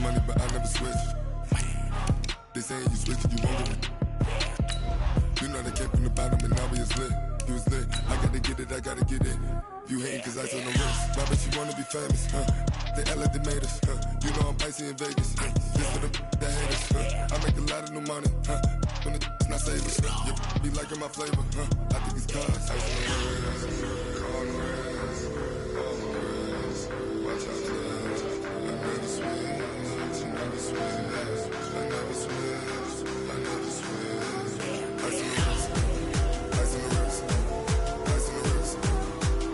money, but I never switch. They saying you switch it, you won't get it. You know they came from the bottom and now we is lit. You was lit, I gotta get it, I gotta get it. You hating cause I on the wrist. My bitch, you wanna be famous, huh? They act like they made us, huh? You know I'm icy in Vegas, huh? This for the that hate us, huh? I make a lot of new money, huh? When it's not savers, huh? You be liking my flavor, huh? I think it's cause ice on the wrist, on the wrist, on the wrist. Watch out, cause I never switch, I never switch, I never switch, I never switch. Ice on the wrist, ice on the wrist, ice on the wrist,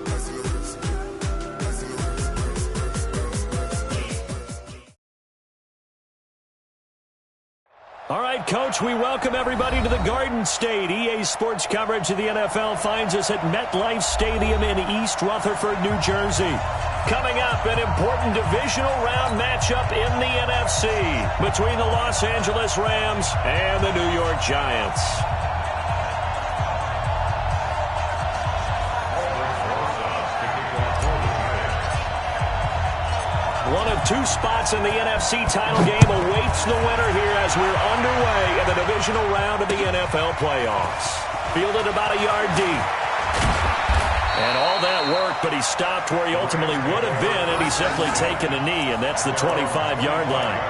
ice on the wrist, ice on the wrist. All right, Coach, we welcome everybody to the Garden State. EA Sports coverage of the NFL finds us at MetLife Stadium in East Rutherford, New Jersey. Coming up, an important divisional round matchup in the NFC between the Los Angeles Rams and the New York Giants. One of two spots in the NFC title game awaits the winner here as we're underway in the divisional round of the NFL playoffs. Fielded about a yard deep. And all that work, but he stopped where he ultimately would have been had he simply taken a knee, and that's the 25-yard line.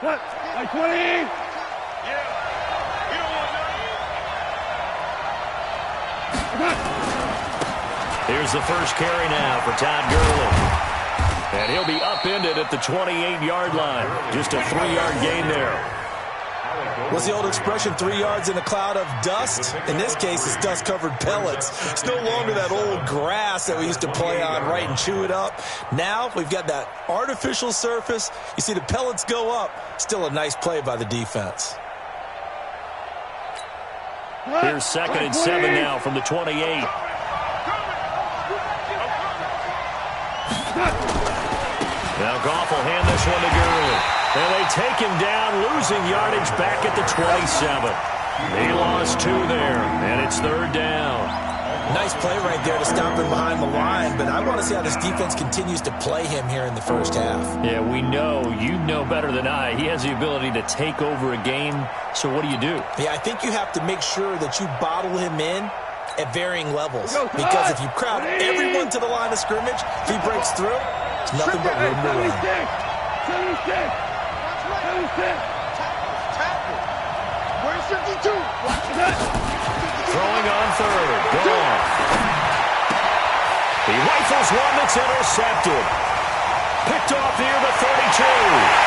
Like 20. Yeah. You don't want nothing. Here's the first carry now for Todd Gurley. And he'll be upended at the 28-yard line. Just a 3-yard gain there. What's the old expression, 3 yards in a cloud of dust? In this case, it's dust-covered pellets. It's no longer that old grass that we used to play on, right, and chew it up. Now we've got that artificial surface. You see the pellets go up. Still a nice play by the defense. Here's 2nd and 7 now from the 28. Now Goff will hand this one to Gurley. And they take him down, losing yardage back at the 27. He lost 2 there, and it's 3rd down. Nice play right there to stop him behind the line, but I want to see how this defense continues to play him here in the first half. Yeah, we know. You know better than I. He has the ability to take over a game, so what do you do? Yeah, I think you have to make sure that you bottle him in at varying levels, because if you crowd everyone to the line of scrimmage, if he breaks through, it's nothing but room to run. 76. Where's 52? Throwing on 3rd. Goff. He rifles one that's intercepted. Picked off near the 32.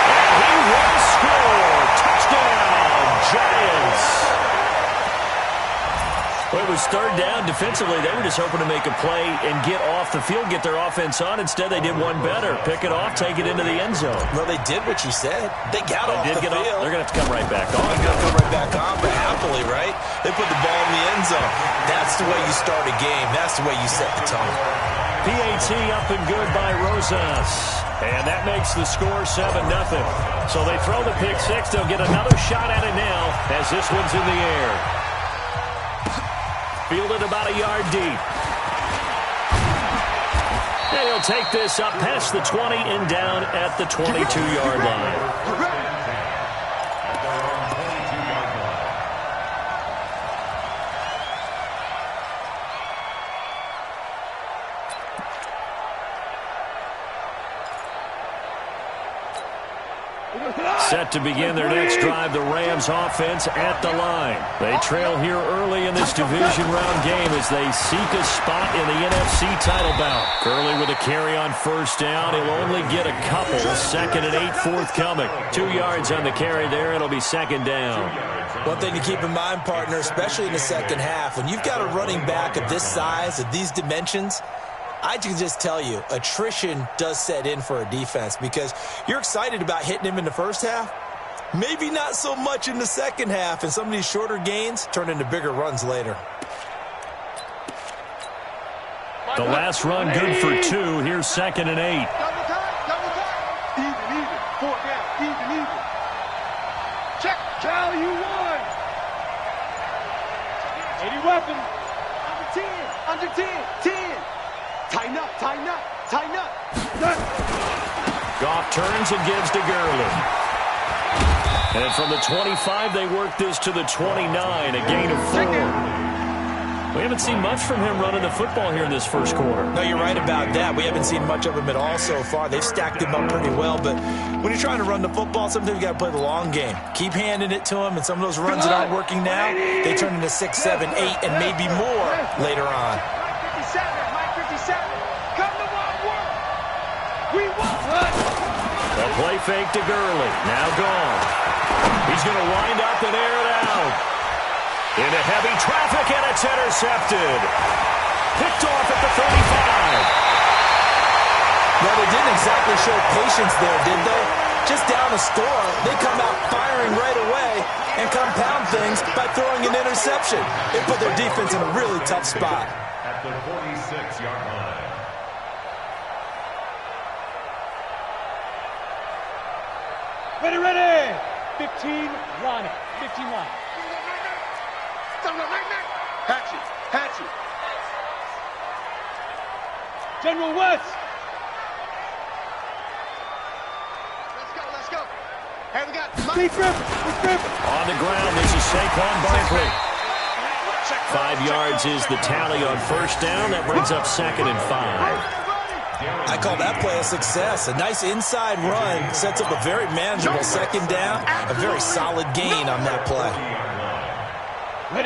And he will score. Touchdown, Giants. Well, it was 3rd down. Defensively, they were just hoping to make a play and get off the field, get their offense on. Instead, they did one better. Pick it off, take it into the end zone. Well, they did what you said. They got off the field. They're going to have to come right back on. They're going to come right back on, but happily, right? They put the ball in the end zone. That's the way you start a game. That's the way you set the tone. PAT up and good by Rosas. And that makes the score 7-0. So they throw the pick six. They'll get another shot at it now as this one's in the air. Fielded about a yard deep. And he'll take this up past the 20 and down at the 22-yard line. Set to begin their next drive, the Rams offense at the line. They trail here early in this division round game as they seek a spot in the NFC title bout. Gurley with a carry on 1st down. He'll only get a couple. 2nd and 8 forthcoming. 2 yards on the carry there. It'll be 2nd down. One thing to keep in mind, partner, especially in the second half, when you've got a running back of this size, of these dimensions, I can just tell you, attrition does set in for a defense because you're excited about hitting him in the first half. Maybe not so much in the second half, and some of these shorter gains turn into bigger runs later. The last run good for 2. Here's 2nd and 8. Even. 4 down. Even. Cal, you won. 80 weapon. Under 10. 10. Tighten up, tighten up, tighten up. Goff turns and gives to Gurley. And from the 25, they work this to the 29, a gain of 4. We haven't seen much from him running the football here in this first quarter. No, you're right about that. We haven't seen much of him at all so far. They've stacked him up pretty well, but when you're trying to run the football, sometimes you got to play the long game. Keep handing it to him, and some of those runs that aren't working now, they turn into 6, 7, 8, and maybe more later on. Mike 57. Come to one work. We won. A play fake to Gurley. Now gone. He's going to wind up and air it out. Into heavy traffic, and it's intercepted. Picked off at the 35. Well, they didn't exactly show patience there, did they? Just down a score, they come out firing right away and compound things by throwing an interception. It put their defense in a really tough spot. At the 46-yard line. Ready. 15 line. 15 line. Hatchet. General West. Let's go. Hey, we got Deep grip. On the ground, this is Saquon Barkley. 5 yards is the tally on first down. That brings up 2nd and 5. I call that play a success. A nice inside run sets up a very manageable second down. A very solid gain on that play.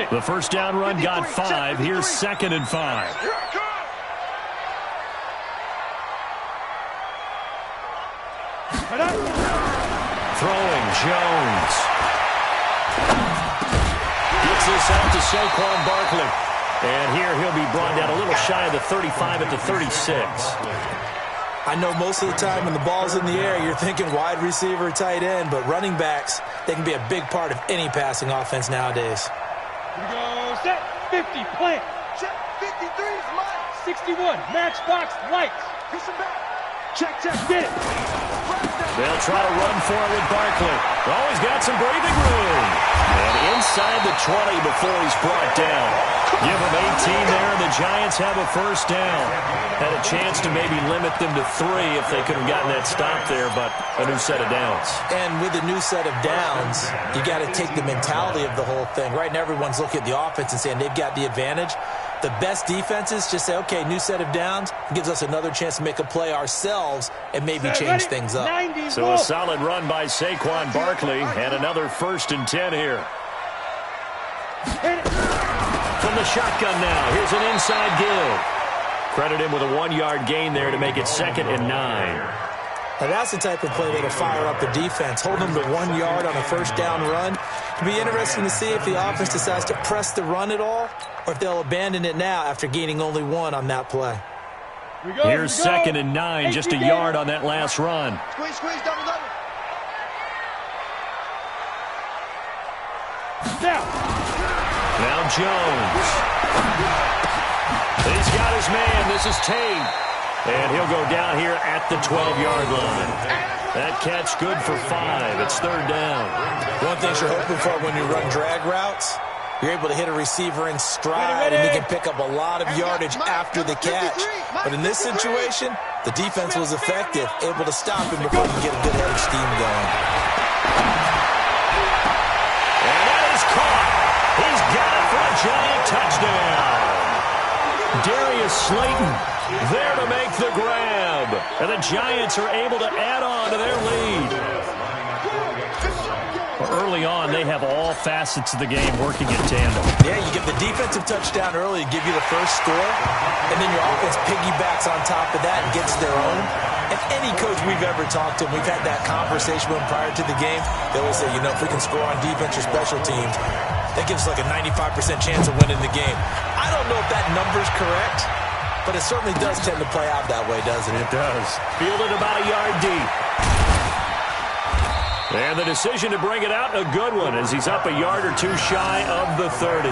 The first down run got 5. Here's 2nd and 5. Throwing, Jones. Gets this out to Saquon Barkley. And here he'll be brought down a little shy of the 35 at the 36. I know most of the time when the ball's in the air, you're thinking wide receiver, tight end, but running backs, they can be a big part of any passing offense nowadays. Here we go. Set. 50. Plant. Check. 53 is mine. 61. Matchbox lights. Push him back. Check. Get it. They'll try to run for it with Barkley. Oh, he's got some breathing room. And inside the 20 before he's brought down. Give him 18 there, and the Giants have a first down. Had a chance to maybe limit them to 3 if they could have gotten that stop there, but a new set of downs. And with a new set of downs, you got to take the mentality of the whole thing. Right now, everyone's looking at the offense and saying they've got the advantage. The best defenses just say, okay, new set of downs, gives us another chance to make a play ourselves and maybe change things up. So a solid run by Saquon Barkley and another 1st and 10 here. From the shotgun now, here's an inside give. Credit him with a 1-yard gain there to make it 2nd and 9. Now that's the type of play that'll fire up the defense. Hold them to 1 yard on a first down run. It'll be interesting to see if the offense decides to press the run at all or if they'll abandon it now after gaining only 1 on that play. Here's 2nd and 9, just a yard on that last run. Squeeze, double. Now Jones. He's got his man. This is Tate. And he'll go down here at the 12-yard line. That catch good for 5. It's 3rd down. One thing you're hoping for when you run drag routes, you're able to hit a receiver in stride, and he can pick up a lot of yardage after the catch. But in this situation, the defense was effective, able to stop him before he can get a good head of steam going. And that is caught. He's got it for a giant touchdown. Darius Slayton there to make the grab. And the Giants are able to add on to their lead. Early on, they have all facets of the game working in tandem. Yeah, you get the defensive touchdown early to give you the first score, and then your offense piggybacks on top of that and gets their own. And any coach we've ever talked to, we've had that conversation with them prior to the game, they always say, if we can score on defense or special teams, that gives us like a 95% chance of winning the game. I don't know if that number's correct, but it certainly does tend to play out that way, doesn't it? It does. Fielded about a yard deep. And the decision to bring it out, a good one, as he's up a yard or 2 shy of the 30.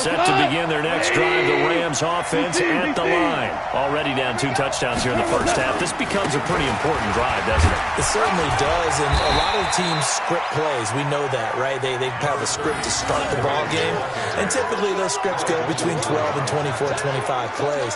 Set to begin their next drive, the Rams offense at the line. Already down 2 touchdowns here in the first half. This becomes a pretty important drive, doesn't it? It certainly does, and a lot of the teams script plays. We know that, right? They have a script to start the ball game, and typically those scripts go between 12 and 24, 25 plays.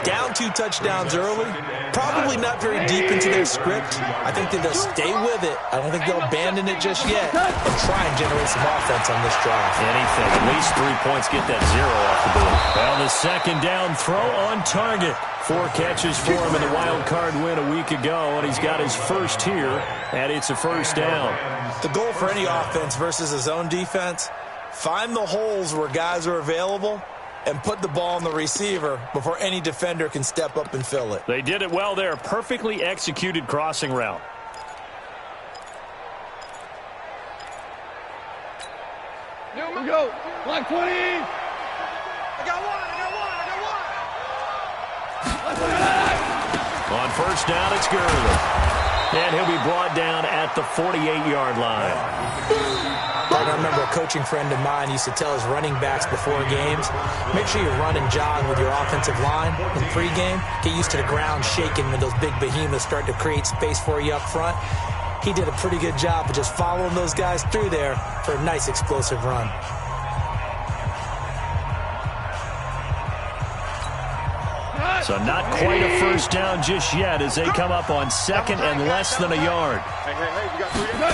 Down 2 touchdowns early, probably not very deep into their script. I think that they'll stay with it. I don't think they'll abandon it just yet and try and generate some offense on this drive. Anything. At least 3 points, get that 0 off the board. Well, the second down throw on target. 4 catches for him in the wild card win a week ago, and he's got his first here, and it's a first down. The goal for any offense versus his own defense, find the holes where guys are available and put the ball on the receiver before any defender can step up and fill it. They did it well there. Perfectly executed crossing route. Here we go. Line 20. I got one. On first down, it's Gurley. And he'll be brought down at the 48-yard line. I remember a coaching friend of mine used to tell his running backs before games, make sure you run and jog with your offensive line in pregame. Get used to the ground shaking when those big behemoths start to create space for you up front. He did a pretty good job of just following those guys through there for a nice explosive run. So not quite a first down just yet as they come up on second and less than a yard. Hey, you got 3 to go.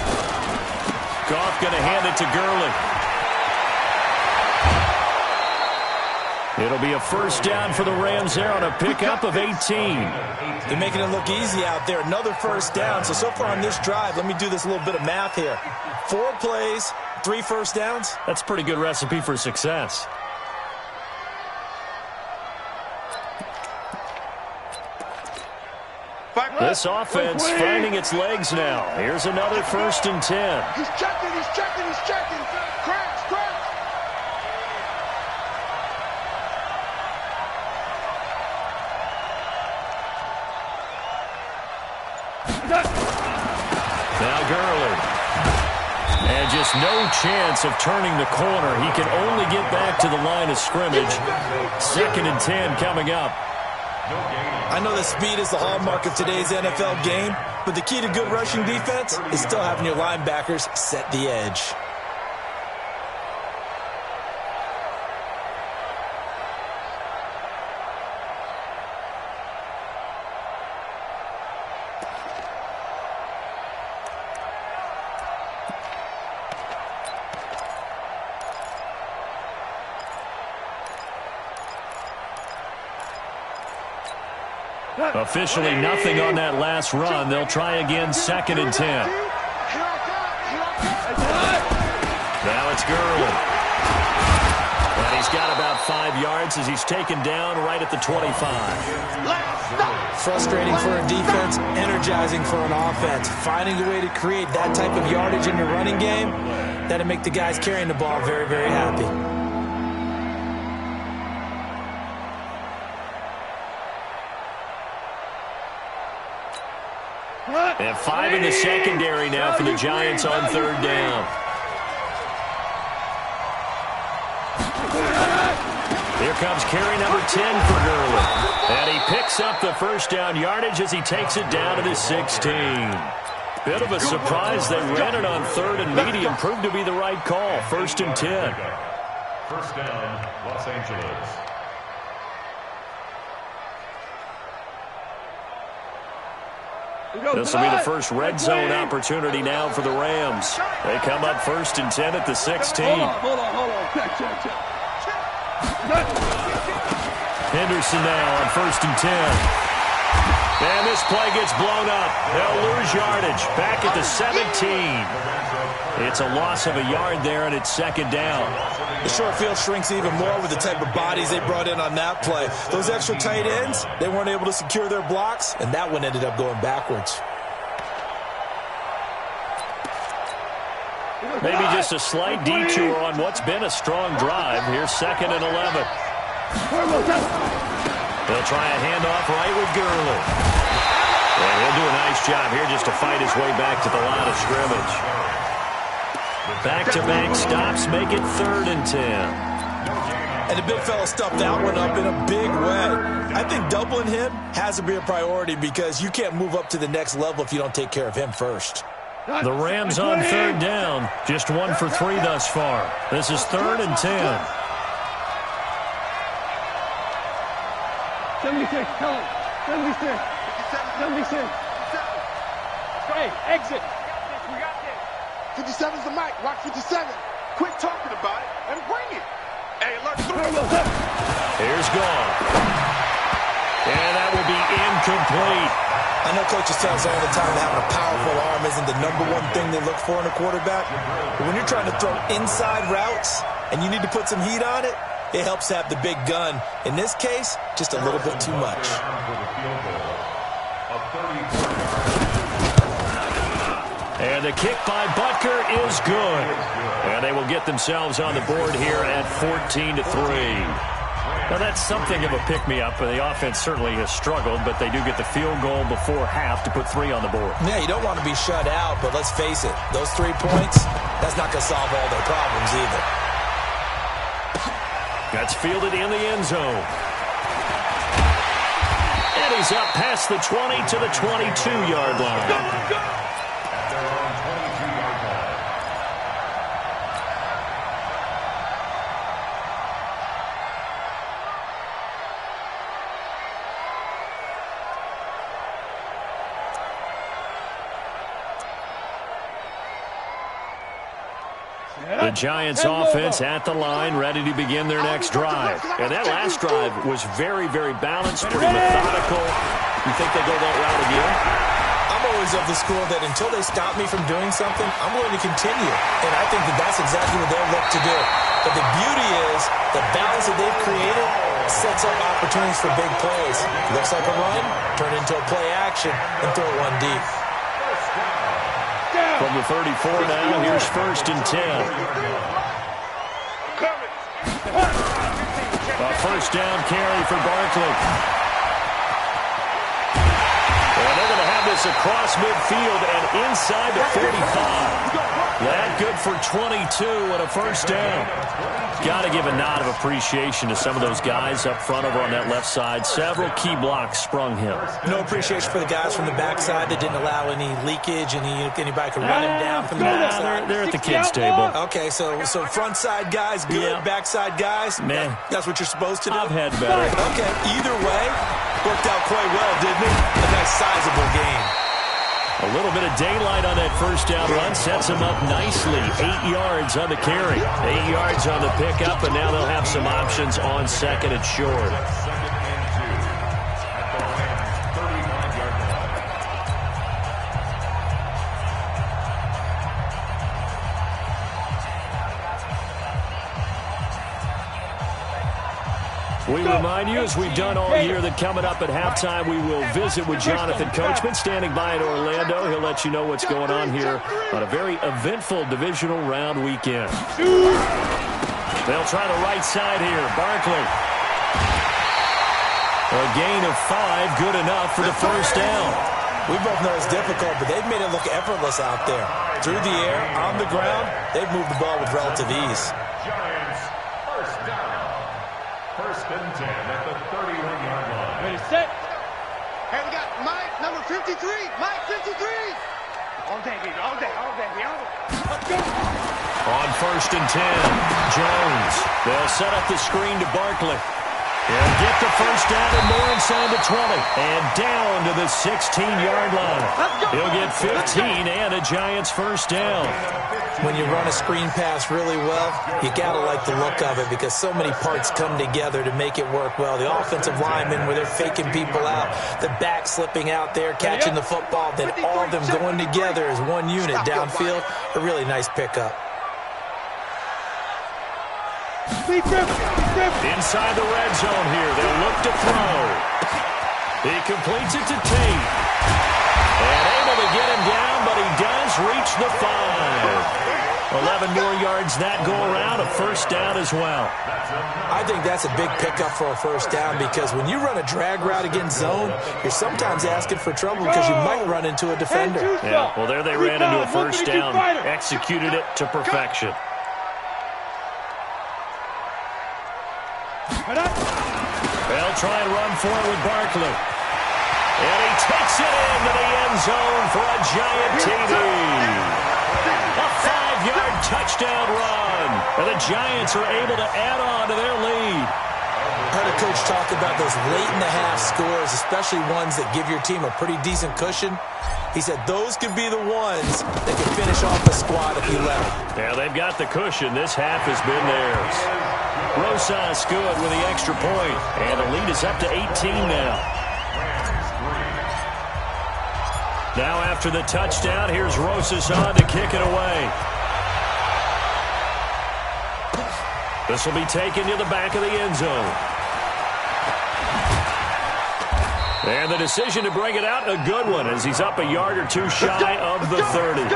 Goff going to hand it to Gurley. It'll be a first down for the Rams there on a pickup of 18. They're making it look easy out there. Another first down. So far on this drive, let me do this little bit of math here. 4 plays, 3 first downs. That's a pretty good recipe for success. This offense finding its legs now. Here's another 1st and 10. He's checking. Cracks. Now Gurley. And just no chance of turning the corner. He can only get back to the line of scrimmage. 2nd and 10 coming up. I know that speed is the hallmark of today's NFL game, but the key to good rushing defense is still having your linebackers set the edge. Officially nothing on that last run. They'll try again, 2nd and 10. Now it's Gurley. And he's got about 5 yards as he's taken down right at the 25. Frustrating for a defense, energizing for an offense. Finding a way to create that type of yardage in your running game, that'll make the guys carrying the ball very, very happy. And 5 in the secondary now for the Giants on 3rd down. Here comes carry number 10 for Gurley. And he picks up the first down yardage as he takes it down to the 16. Bit of a surprise. They ran it on 3rd and medium. Proved to be the right call. 1st and 10. First down, Los Angeles. This will be the first red zone opportunity now for the Rams. They come up 1st and 10 at the 16. Hold on. Check. Henderson now on 1st and 10. And this play gets blown up. They'll lose yardage. Back at the 17. It's a loss of a yard there, and it's 2nd down. The short field shrinks even more with the type of bodies they brought in on that play. Those extra tight ends, they weren't able to secure their blocks, and that one ended up going backwards. Maybe just a slight detour on what's been a strong drive. Here's 2nd and 11. They'll try a handoff right with Gurley. And he'll do a nice job here just to fight his way back to the line of scrimmage. Back-to-back stops make it 3rd and 10. And the big fella stuffed that one up in a big way. I think doubling him has to be a priority because you can't move up to the next level if you don't take care of him first. The Rams on third down. Just 1 for 3 thus far. This is 3rd and 10. 76, tell him. 76. 76. Hey, exit. We got this. 57's the mic. Rock 57. Quit talking about it and bring it. Hey, let's go. Here's gone. And that will be incomplete. I know coaches tell us all the time that having a powerful arm isn't the #1 thing they look for in a quarterback. But when you're trying to throw inside routes and you need to put some heat on it, it helps to have the big gun. In this case, just a little bit too much. And the kick by Butker is good. And they will get themselves on the board here at 14-3. Now, that's something of a pick-me-up. The offense certainly has struggled, but they do get the field goal before half to put 3 on the board. Yeah, you don't want to be shut out, but let's face it, those 3 points, that's not going to solve all their problems either. That's fielded in the end zone. And he's up past the 20 to the 22-yard line. At their own 22-yard line. The Giants offense at the line, ready to begin their next drive. And that last drive was very, very balanced, pretty methodical. You think they go that route again? I'm always of the school that until they stop me from doing something, I'm going to continue. And I think that that's exactly what they'll look to do. But the beauty is the balance that they've created sets up opportunities for big plays. Looks like a run, turn it into a play action, and throw one deep. From the 34 now, here's 1st and 10. A 1st down carry for Barkley. And they're going to have this across midfield and inside the 45. That good for 22 and a 1st down. Got to give a nod of appreciation to some of those guys up front over on that left side. Several key blocks sprung him. No appreciation for the guys from the backside that didn't allow any leakage and anybody could run him down from the backside. They're at the kids' table. Okay, so front side guys good, Yeah. backside guys, Man, that's what you're supposed to do? I've had better. Okay, either way, worked out quite well, didn't it? A nice sizable game. A little bit of daylight on that 1st down run sets him up nicely. 8 yards on the carry, 8 yards on the pickup, and now they'll have some options on 2nd and short. We remind you, as we've done all year, that coming up at halftime, we will visit with Jonathan Coachman, standing by in Orlando. He'll let you know what's going on here on a very eventful divisional round weekend. They'll try the right side here. Barkley. A gain of 5, good enough for the 1st down. We both know it's difficult, but they've made it look effortless out there. Through the air, on the ground, they've moved the ball with relative ease. Giants, 1st down. 1st and 10 at the 31-yard line. Ready, set. Hey, we got Mike, number 53. Mike, 53. All day, baby. All day. Let's go. On 1st and 10, Jones. They'll set up the screen to Barkley. And get the 1st down and more inside the 20. And down to the 16-yard line. He'll get 15 and a Giants 1st down. When you run a screen pass really well, you got to like the look of it because so many parts come together to make it work well. The offensive linemen, where they're faking people out, the back slipping out there, catching the football, then all of them going together as one unit downfield. A really nice pickup. Inside the red zone here. They'll look to throw. He completes it to Tate. And able to get him down, but he does reach the 5. 11 more yards that go around, a 1st down as well. I think that's a big pickup for a 1st down because when you run a drag route against zone, you're sometimes asking for trouble because you might run into a defender. Yeah, well, there they ran into a 1st down, executed it to perfection. They'll try and run for it with Barkley. And he takes it into the end zone for a giant TD. A 5-yard touchdown run. And the Giants are able to add on to their lead. I heard a coach talk about those late-in-the-half scores, especially ones that give your team a pretty decent cushion. He said those could be the ones that can finish off the squad if you let them. Yeah, they've got the cushion. This half has been theirs. Rosas good with the extra point. And the lead is up to 18 now. Now after the touchdown, here's Rosas on to kick it away. This will be taken to the back of the end zone. And the decision to bring it out, a good one, as he's up a yard or two shy of the 30.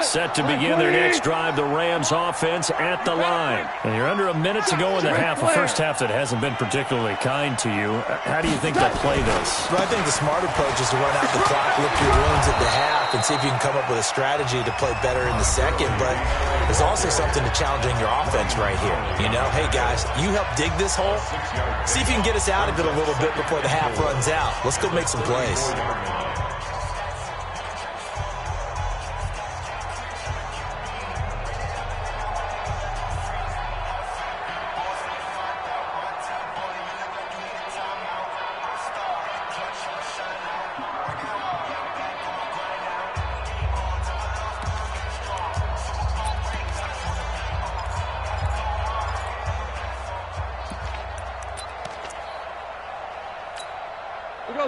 Set to begin their next drive, the Rams offense at the line. And you're under a minute to go in the half, a first half that hasn't been particularly kind to you. How do you think they'll play this? Well, I think the smart approach is to run out the clock, lick your wounds at the half, and see if you can come up with a strategy to play better in the second. But there's also something to challenging your offense right here. You know, hey, guys, you help dig this hole. See if you can get us out of it a little bit before the half runs out. Let's go make some plays.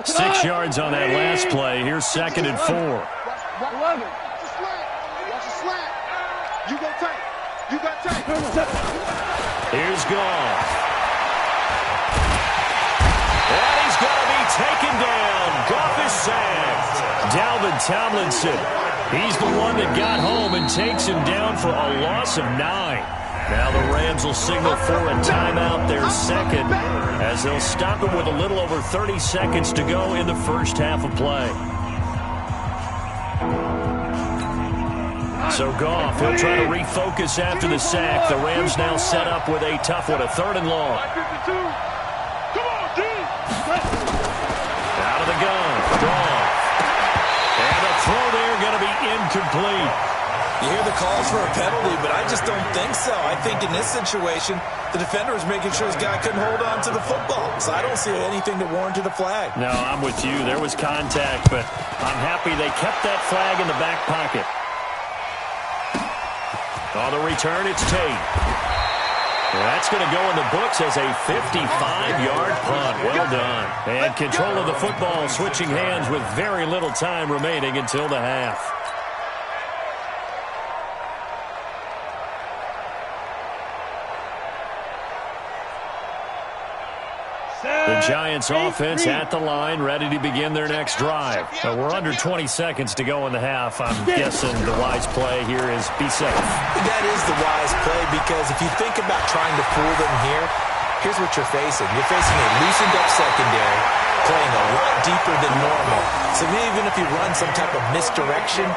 Six yards on that last play. Here's 2nd and 4. 11. Watch the slant. You go tight. You got tight. Here's Goff. And he's going to be taken down. Goff is sacked. Dalvin Tomlinson. He's the one that got home and takes him down for a loss of 9. Now the Rams will signal for a timeout, their second, as they'll stop him with a little over 30 seconds to go in the first half of play. So Goff, he'll try to refocus after the sack. The Rams now set up with a tough one, a 3rd and long. Out of the gun, Goff. And the throw there going to be incomplete. You hear the calls for a penalty, but I just don't think so. I think in this situation, the defender was making sure his guy couldn't hold on to the football. So I don't see anything to warrant a flag. No, I'm with you. There was contact, but I'm happy they kept that flag in the back pocket. On the return, it's Tate. That's going to go in the books as a 55-yard punt. Well done. And control of the football, switching hands with very little time remaining until the half. The Giants offense at the line, ready to begin their next drive. We're under 20 seconds to go in the half. I'm guessing the wise play here is be safe. That is the wise play, because if you think about trying to fool them here, here's what you're facing. You're facing a loosened up secondary, playing a lot deeper than normal. So even if you run some type of misdirection,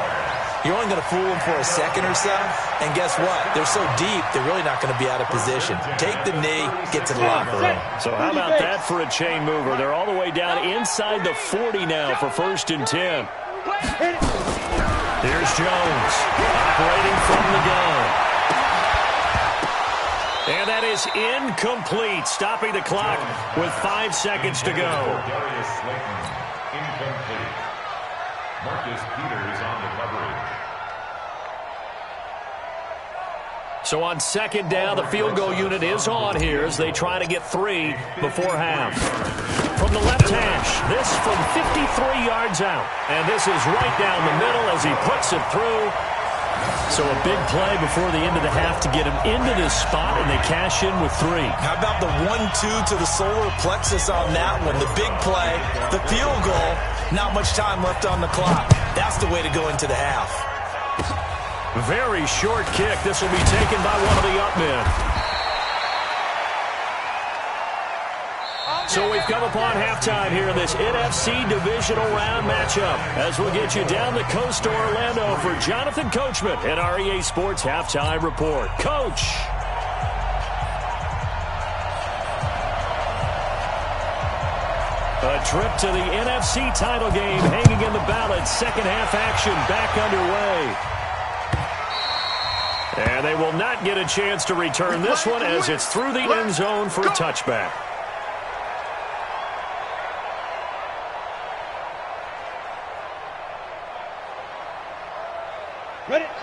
you're only going to fool them for a second or so. And guess what? They're so deep, they're really not going to be out of position. Take the knee, get to the locker room. So how about that for a chain mover? They're all the way down inside the 40 now for 1st and 10. Here's Jones, operating from the gun. And that is incomplete, stopping the clock with 5 seconds to go. Incomplete. Marcus Peters on the coverage. So on 2nd down, the field goal unit is on here as they try to get 3 before half. From the left hash, this from 53 yards out. And this is right down the middle as he puts it through. So a big play before the end of the half to get him into this spot, and they cash in with 3. How about the 1-2 to the solar plexus on that one? The big play, the field goal, not much time left on the clock. That's the way to go into the half. Very short kick. This will be taken by one of the up men. So we've come upon halftime here in this NFC divisional round matchup as we'll get you down the coast to Orlando for Jonathan Coachman and our EA Sports Halftime Report. Coach! A trip to the NFC title game hanging in the balance. Second half action back underway. And they will not get a chance to return this one as it's through the end zone for a touchback.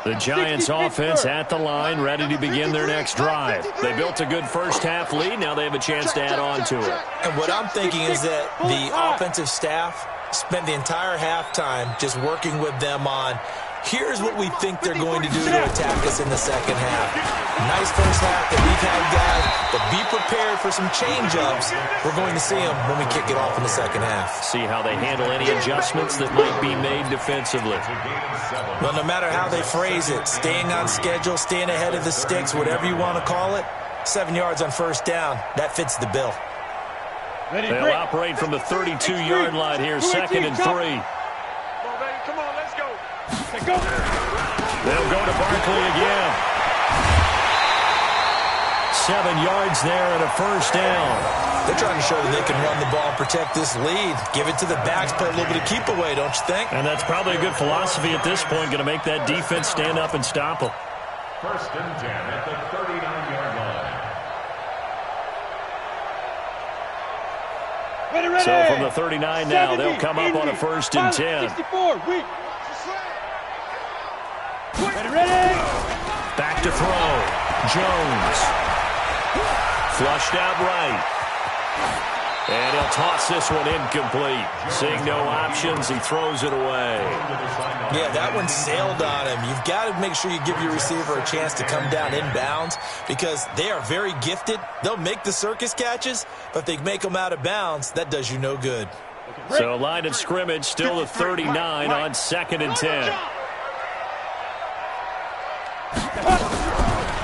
The Giants offense at the line, ready to begin their next drive. They built a good first half lead. Now they have a chance to add on to it. And what I'm thinking is that the offensive staff spent the entire halftime just working with them on, here's what we think they're going to do to attack us in the second half. Nice first half that we've had, guys, but be prepared for some change-ups. We're going to see them when we kick it off in the second half. See how they handle any adjustments that might be made defensively. Well, no matter how they phrase it, staying on schedule, staying ahead of the sticks, whatever you want to call it, 7 yards on first down, that fits the bill. They'll operate from the 32-yard line here, 2nd and 3. Come on, baby. Come on, let's go. They'll go to Barkley again. 7 yards there and a first down. They're trying to show that they can run the ball and protect this lead. Give it to the backs, play a little bit of keep away, don't you think? And that's probably a good philosophy at this point, going to make that defense stand up and stop them. 1st and 10 at the 39-yard line. Ready. So from the 39 now, they'll come up on a 1st and 10. 64, weak. Ready. Back to throw. Jones. Flushed out right. And he'll toss this one incomplete. Seeing no options, he throws it away. Yeah, that one sailed on him. You've got to make sure you give your receiver a chance to come down inbounds because they are very gifted. They'll make the circus catches, but if they make them out of bounds, that does you no good. So line of scrimmage still the 39 on 2nd and 10.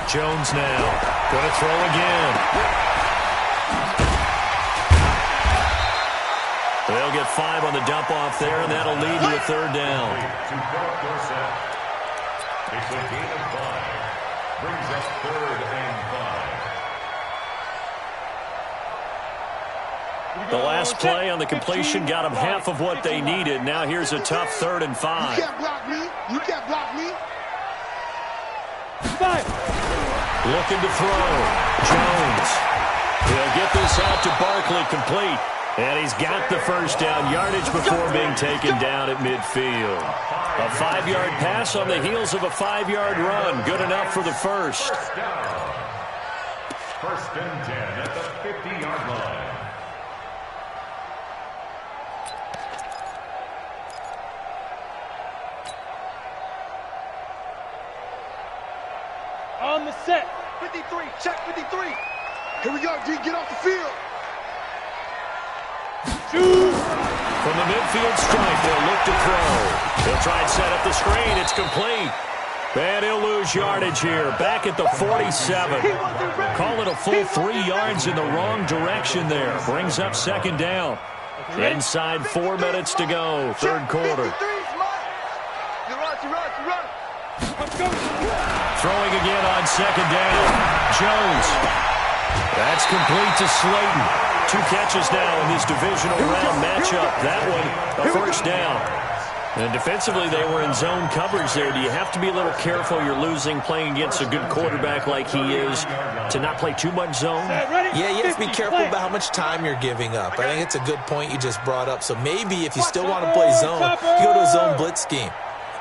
Jones now. Going to throw again. They'll get 5 on the dump-off there, and that'll lead to a 3rd down. It's a gain of 5. Brings us 3rd and 5. The last play on the completion got them half of what they needed. Now here's a tough 3rd and 5. You can't block me. You can't block me. 5. Looking to throw. Jones. He'll get this out to Barkley complete. And he's got the first down yardage before being taken down at midfield. A 5-yard pass on the heels of a 5-yard run. Good enough for the first. 1st and 10 at the 50-yard line. On the set. 53, check 53. Here we go, D, get off the field. From the midfield stripe, they'll look to throw. They'll try and set up the screen. It's complete. And he'll lose yardage here. Back at the 47. Call it a full 3 yards in the wrong direction there. Brings up 2nd down. Inside 4 minutes to go. 3rd quarter. Throwing again on 2nd down. Jones. That's complete to Slayton. 2 catches now in this divisional round matchup. That one, a first down. And defensively, they were in zone coverage there. Do you have to be a little careful? You're losing playing against a good quarterback like he is to not play too much zone? Yeah, you have to be careful about how much time you're giving up. I think it's a good point you just brought up. So maybe if you still want to play zone, you go to a zone blitz scheme.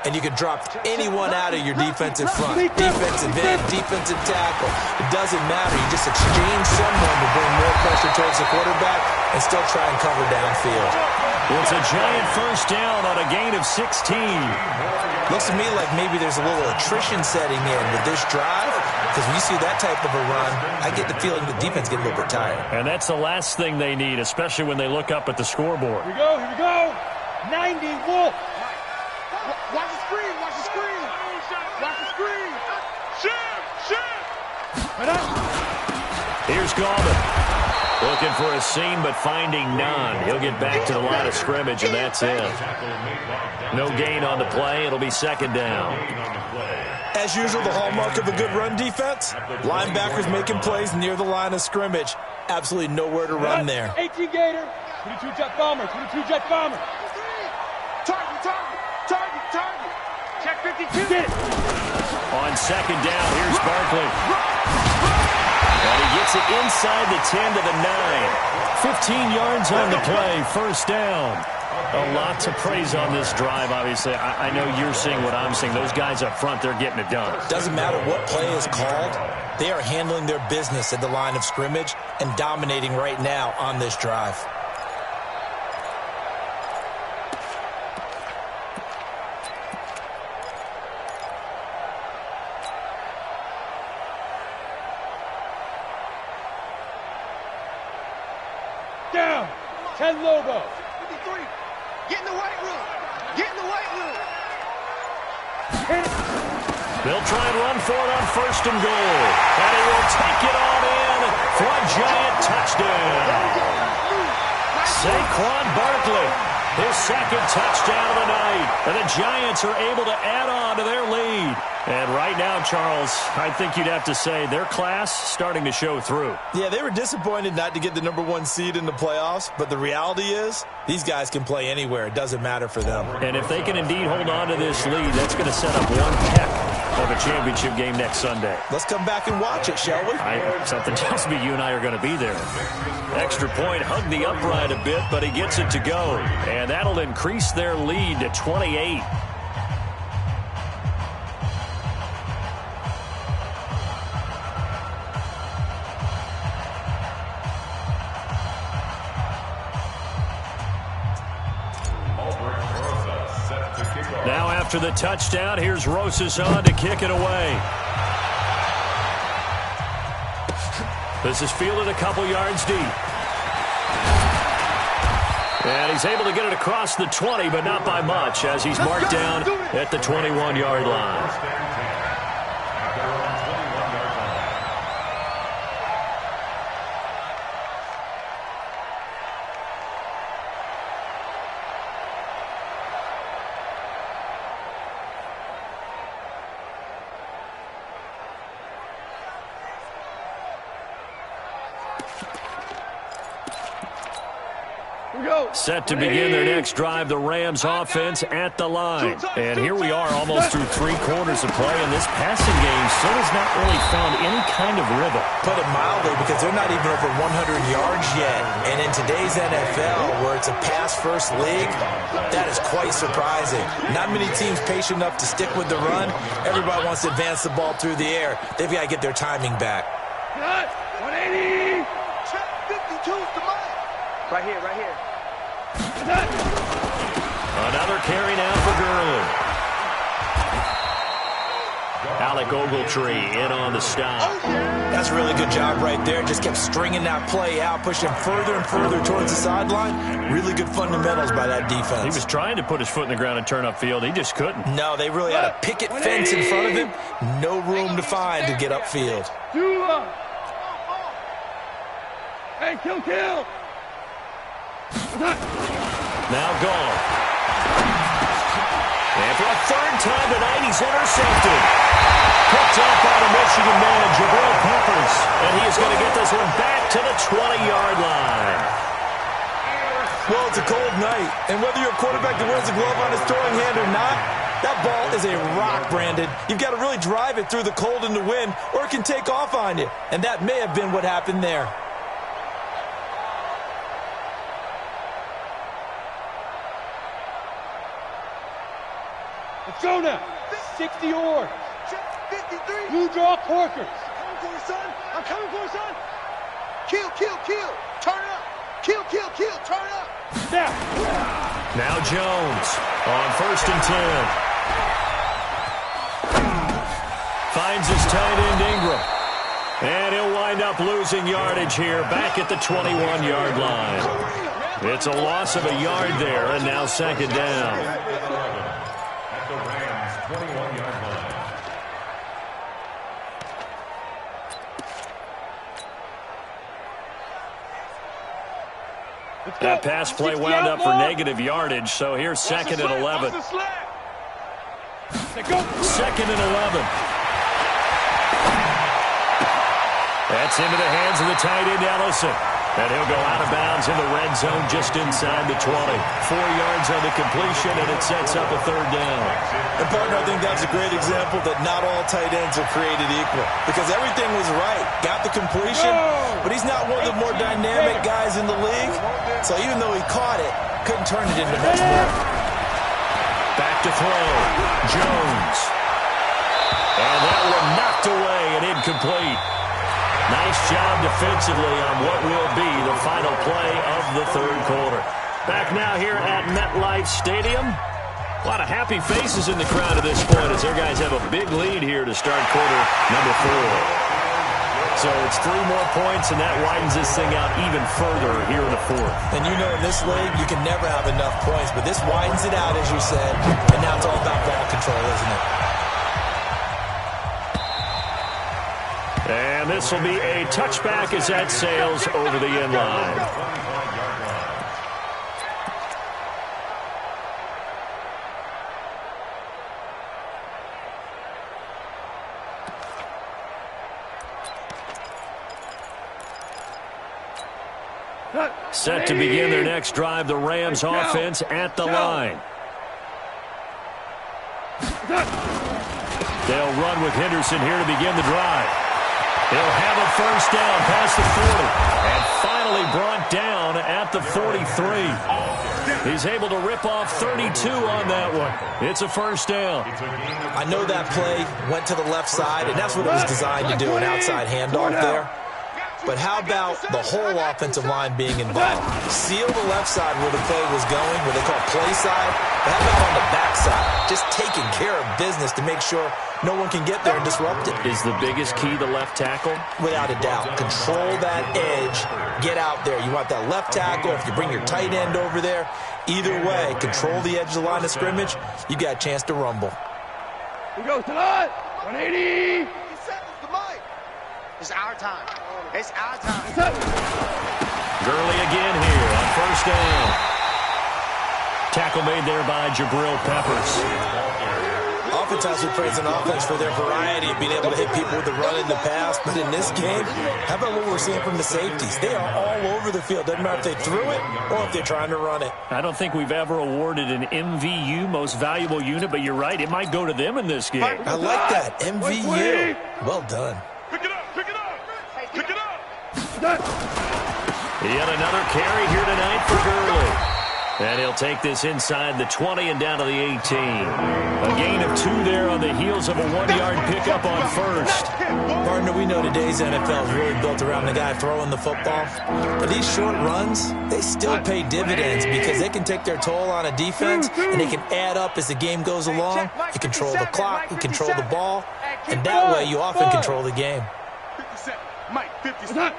And you can drop anyone out of your defensive front. Defensive end, defensive tackle. It doesn't matter. You just exchange someone to bring more pressure towards the quarterback and still try and cover downfield. It's a giant first down on a gain of 16. Looks to me like maybe there's a little attrition setting in with this drive. Because when you see that type of a run, I get the feeling the defense gets a little bit tired. And that's the last thing they need, especially when they look up at the scoreboard. Here we go. 90, Wolf. Watch the screen, watch the screen. Watch the screen. Shift. Here's Gallman. Looking for a seam, but finding none. He'll get back to the line of scrimmage, and that's it. No gain on the play. It'll be second down. As usual, the hallmark of a good run defense, linebackers making plays near the line of scrimmage. Absolutely nowhere to run there. 18 Gator, 22 Jet Bomber, 22 Jet Bomber. Target, target, target, target. Check 52. Get it. On second down, here's Barkley. And he gets it inside the 10 to the 9. 15 yards on the play, first down. A lot to praise on this drive, obviously. I know you're seeing what I'm seeing. Those guys up front, they're getting it done. Doesn't matter what play is called. They are handling their business at the line of scrimmage and dominating right now on this drive. Down. 10 Lobo. 53. Get in the weight room. Get in the weight room. Hit it. They'll try and run for it on first and goal. And he will take it on in for a giant touchdown. Saquon Barkley, his second touchdown of the night. And the Giants are able to add on to their lead. And right now, Charles, I think you'd have to say their class starting to show through. Yeah, they were disappointed not to get the #1 seed in the playoffs, but the reality is these guys can play anywhere. It doesn't matter for them. And if they can indeed hold on to this lead, that's going to set up one heck of a championship game next Sunday. Let's come back and watch it, shall we? Something tells me you and I are going to be there. Extra point, hugged the upright a bit, but he gets it to go. And that'll increase their lead to 28. Now after the touchdown, here's Rosas on to kick it away. This is fielded a couple yards deep. And he's able to get it across the 20, but not by much, as he's marked down at the 21-yard line. Set to begin their next drive, the Rams offense at the line. And here we are almost through 3 quarters of play, and this passing game still has not really found any kind of rhythm. Put it mildly, because they're not even over 100 yards yet. And in today's NFL, where it's a pass-first league, that is quite surprising. Not many teams patient enough to stick with the run. Everybody wants to advance the ball through the air. They've got to get their timing back. 180. Check 52's the money. Right here, right here. Another carry now for Gurley. Alec Ogletree in on the stop. That's a really good job right there. Just kept stringing that play out, pushing further and further towards the sideline. Really good fundamentals by that defense. He was trying to put his foot in the ground and turn upfield. He just couldn't. No, they really had a picket fence in front of him. No room to find to get upfield. Hey, kill. Now gone. And for a third time tonight, he's intercepted. Picked up by the Michigan man, Jabril Peppers. And he is going to get this one back to the 20-yard line. Well, it's a cold night. And whether you're a quarterback that wears a glove on his throwing hand or not, that ball is a rock, Brandon. You've got to really drive it through the cold and the wind, or it can take off on you. And that may have been what happened there. Let's go now. 60 oars. Check 53. Blue draw Corkers. I'm coming for you, son. I'm coming for you, son. Kill. Turn up. Kill. Turn up. Snap. Now Jones on first and 10. Finds his tight end Ingram. And he'll wind up losing yardage here back at the 21-yard line. It's a loss of a yard there, and now second down. At the Rams' 21-yard line. That pass play wound up for negative yardage, so here's 2nd and 11. 2nd and 11. That's into the hands of the tight end, Ellison. And he'll go out of bounds in the red zone just inside the 20. 4 yards on the completion, and it sets up a 3rd down. And, partner, I think that's a great example that not all tight ends are created equal. Because everything was right. Got the completion, but he's not one of the more dynamic guys in the league. So even though he caught it, couldn't turn it into much more. Back to throw. Jones. And that one knocked away and incomplete. Nice job defensively on what will be the final play of the 3rd quarter. Back now here at MetLife Stadium. A lot of happy faces in the crowd at this point as their guys have a big lead here to start quarter number 4. So it's 3 more points, and that widens this thing out even further here in the 4th. And you know in this league, you can never have enough points, but this widens it out, as you said, and now it's all about ball control, isn't it? And this will be a touchback as that sails over the end line. Set to begin their next drive, the Rams offense at the line. They'll run with Henderson here to begin the drive. They'll have a 1st down past the 40. And finally brought down at the 43. He's able to rip off 32 on that one. It's a 1st down. I know that play went to the left side, and that's what it was designed to do, an outside handoff there. But how about the whole offensive line being involved? Seal the left side where the play was going, where they call play side. But how about on the back side? Just taking care of business to make sure no one can get there and disrupt it. Is the biggest key the left tackle? Without a doubt. Control that edge. Get out there. You want that left tackle. If you bring your tight end over there, either way, control the edge of the line of scrimmage, you got a chance to rumble. Here goes tonight. 180. It's our time. It's our time. Gurley again here on 1st down. Tackle made there by Jabril Peppers. Oftentimes we praise an offense for their variety of being able to hit people with the run in the pass. But in this game, how about what we're seeing from the safeties? They are all over the field. Doesn't matter if they threw it or if they're trying to run it. I don't think we've ever awarded an MVU, most valuable unit, but you're right. It might go to them in this game. I like that. MVU. Well done. Pick it up. Pick it up. Pick it up. Yet another carry here tonight for Gurley. And he'll take this inside the 20 and down to the 18. A gain of 2 there on the heels of a 1-yard pickup on 1st. Partner, we know today's NFL is really built around the guy throwing the football. But these short runs, they still pay dividends because they can take their toll on a defense and they can add up as the game goes along. You control the clock, you control the ball, and that way you often control the game. 57. Mike, 57.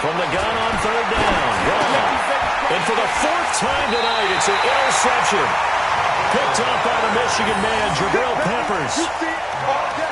From the gun on 3rd down. Wrong. And for the 4th time tonight, it's an interception. Picked up by the Michigan man, Jabril Peppers.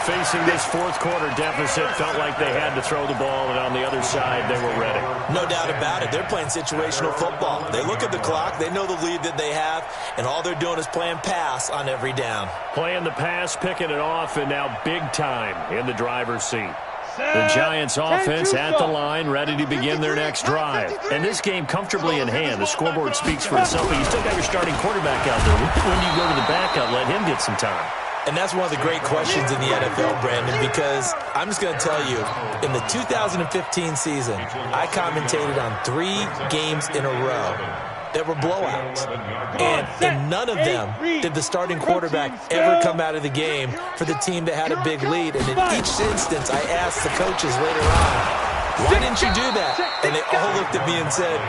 Facing this 4th quarter deficit, felt like they had to throw the ball, and on the other side, they were ready. No doubt about it. They're playing situational football. They look at the clock, they know the lead that they have, and all they're doing is playing pass on every down. Playing the pass, picking it off, and now big time in the driver's seat. The Giants offense at the line, ready to begin their next drive. And this game comfortably in hand. The scoreboard speaks for itself, but you still got your starting quarterback out there. When do you go to the backup, let him get some time? And that's one of the great questions in the NFL, Brandon, because I'm just going to tell you, in the 2015 season, I commentated on 3 games in a row that were blowouts. And in none of them did the starting quarterback ever come out of the game for the team that had a big lead. And in each instance, I asked the coaches later on, why didn't you do that? And they all looked at me and said,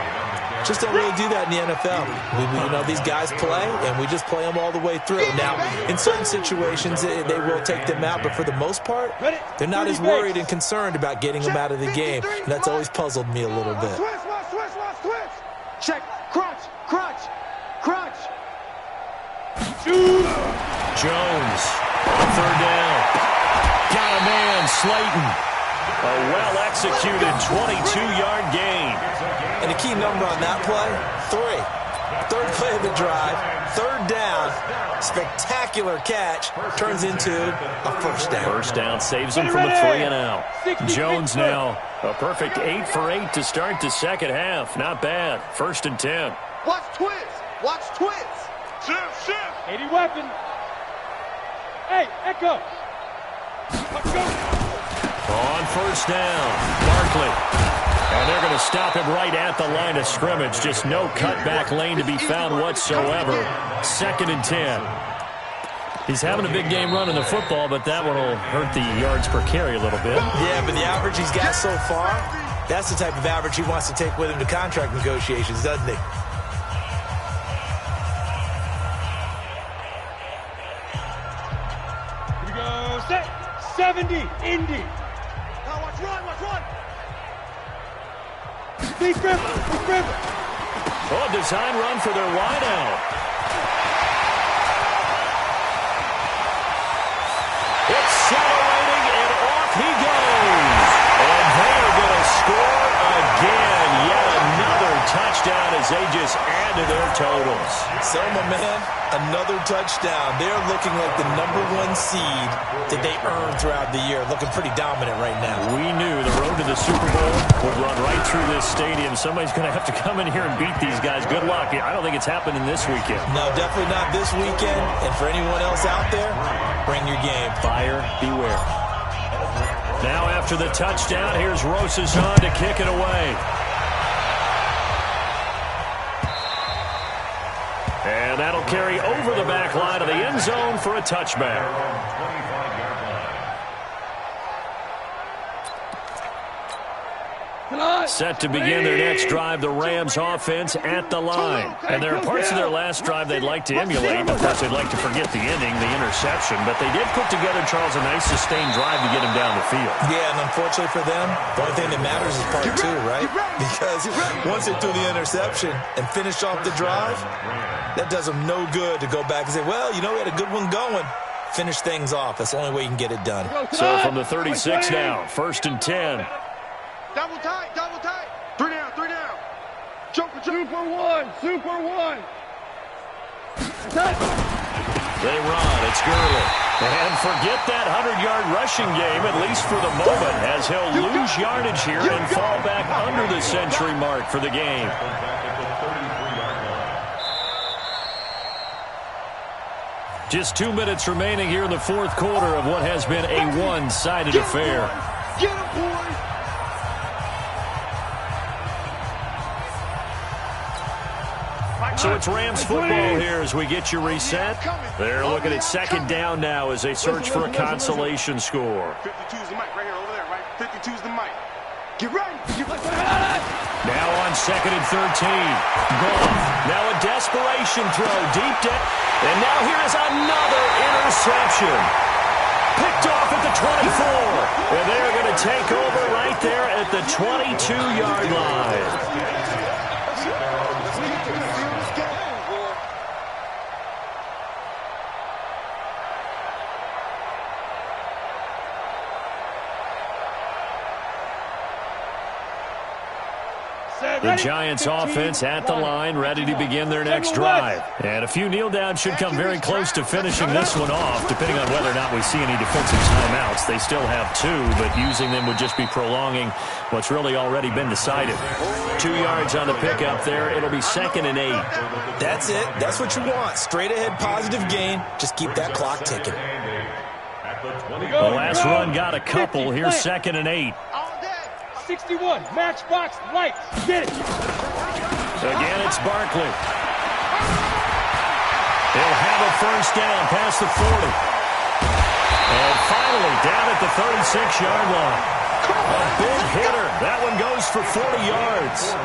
just don't really do that in the NFL. You know, these guys play, and we just play them all the way through. Now, in certain situations, they will take them out, but for the most part, they're not as worried and concerned about getting them out of the game. And that's always puzzled me a little bit. Check. Crunch. Crunch. Crunch. Jones. 3rd down. Got a man, Slayton. A well-executed 22-yard gain. And the key number on that play, 3. Third play of the drive, third down, spectacular catch, turns into a first down. First down saves him from a 3-and-out. Jones now a perfect 8 for 8 to start the second half. Not bad. 1st and 10. Watch twins. Watch twins. Shift. 80 weapon. Hey, Echo. Let's go. On first down, Barkley. And they're going to stop him right at the line of scrimmage. Just no cutback lane to be found whatsoever. 2nd and 10. He's having a big game running the football, but that one will hurt the yards per carry a little bit. Yeah, but the average he's got so far, that's the type of average he wants to take with him to contract negotiations, doesn't he? Here we go. Set. 70. Indy. Now watch run. Deep river. Oh, design run for their wideout. Accelerating, and off he goes. And they are going to score again. Yet another touchdown as they just add to their totals. Selma, man, another touchdown. They're looking like the #1 seed that they earned throughout the year. Looking pretty dominant right now. We knew the road to the Super Bowl would run right through this stadium. Somebody's going to have to come in here and beat these guys. Good luck. I don't think it's happening this weekend. No, definitely not this weekend. And for anyone else out there, bring your game. Buyer beware. Now after the touchdown, here's Rosas on to kick it away. And that'll carry over the back line of the end zone for a touchback. Set to begin their next drive, the Rams offense at the line. And there are parts of their last drive they'd like to emulate. Of course, they'd like to forget the ending, the interception. But they did put together, Charles, a nice sustained drive to get him down the field. Yeah, and unfortunately for them, the only thing that matters is part 2, right? Because once they threw the interception and finished off the drive, that does them no good to go back and say, well, we had a good one going. Finish things off. That's the only way you can get it done. So from the 36 now, 1st and 10. Double tight. 3 down. Joker. Super one. They run. It's Gurley. And forget that 100-yard rushing game, at least for the moment, as he'll lose yardage here and fall back under the century mark for the game. Just 2 minutes remaining here in the 4th quarter of what has been a one-sided affair. Get him, boys. So it's Rams football here as we get you reset. They're looking at 2nd down now as they search for a consolation score. 52's the mic right here, over there, right? 52's the mic. Get ready. Now on 2nd and 13. Goff. Now a desperation throw deep down. And now here is another interception. Picked off at the 24. And they're going to take over right there at the 22-yard line. The Giants offense at the line, ready to begin their next drive. And a few kneel downs should come very close to finishing this one off, depending on whether or not we see any defensive timeouts. They still have 2, but using them would just be prolonging what's really already been decided. 2 yards on the pickup there. It'll be 2nd and 8. That's it. That's what you want. Straight ahead, positive gain. Just keep that clock ticking. The last run got a couple. Here's 2nd and 8. 61, matchbox, lights, get it. Again, it's Barkley. He'll have a first down past the 40. And finally, down at the 36-yard line. A big hitter. That one goes for 40 yards.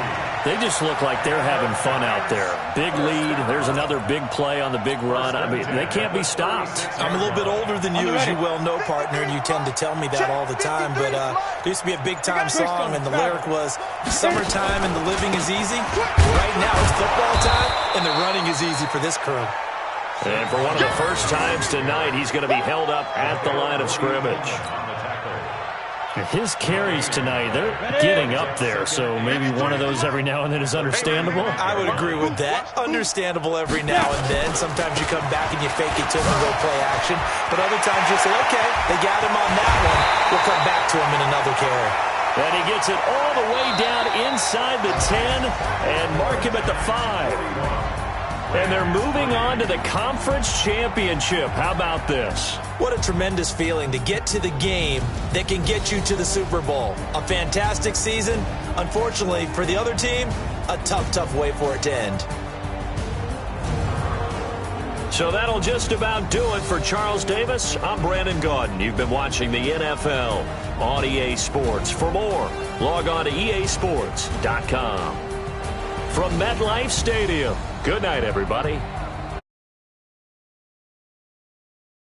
They just look like they're having fun out there. Big lead. There's another big play on the big run. I mean, they can't be stopped. I'm a little bit older than you, as you well know, partner, and you tend to tell me that all the time. But there used to be a big-time song, and the lyric was, summertime and the living is easy. Right now, it's football time, and the running is easy for this crew. And for one of the first times tonight, he's going to be held up at the line of scrimmage. His carries tonight, they're getting up there, so maybe one of those every now and then is understandable. I would agree with that. Understandable every now and then. Sometimes you come back and you fake it to him and go play action. But other times you say, okay, they got him on that one. We'll come back to him in another carry. And he gets it all the way down inside the 10 and mark him at the 5. And they're moving on to the conference championship. How about this? What a tremendous feeling to get to the game that can get you to the Super Bowl. A fantastic season. Unfortunately, for the other team, a tough way for it to end. So that'll just about do it for Charles Davis. I'm Brandon Gaudin. You've been watching the NFL on EA Sports. For more, log on to easports.com. From MetLife Stadium, good night, everybody.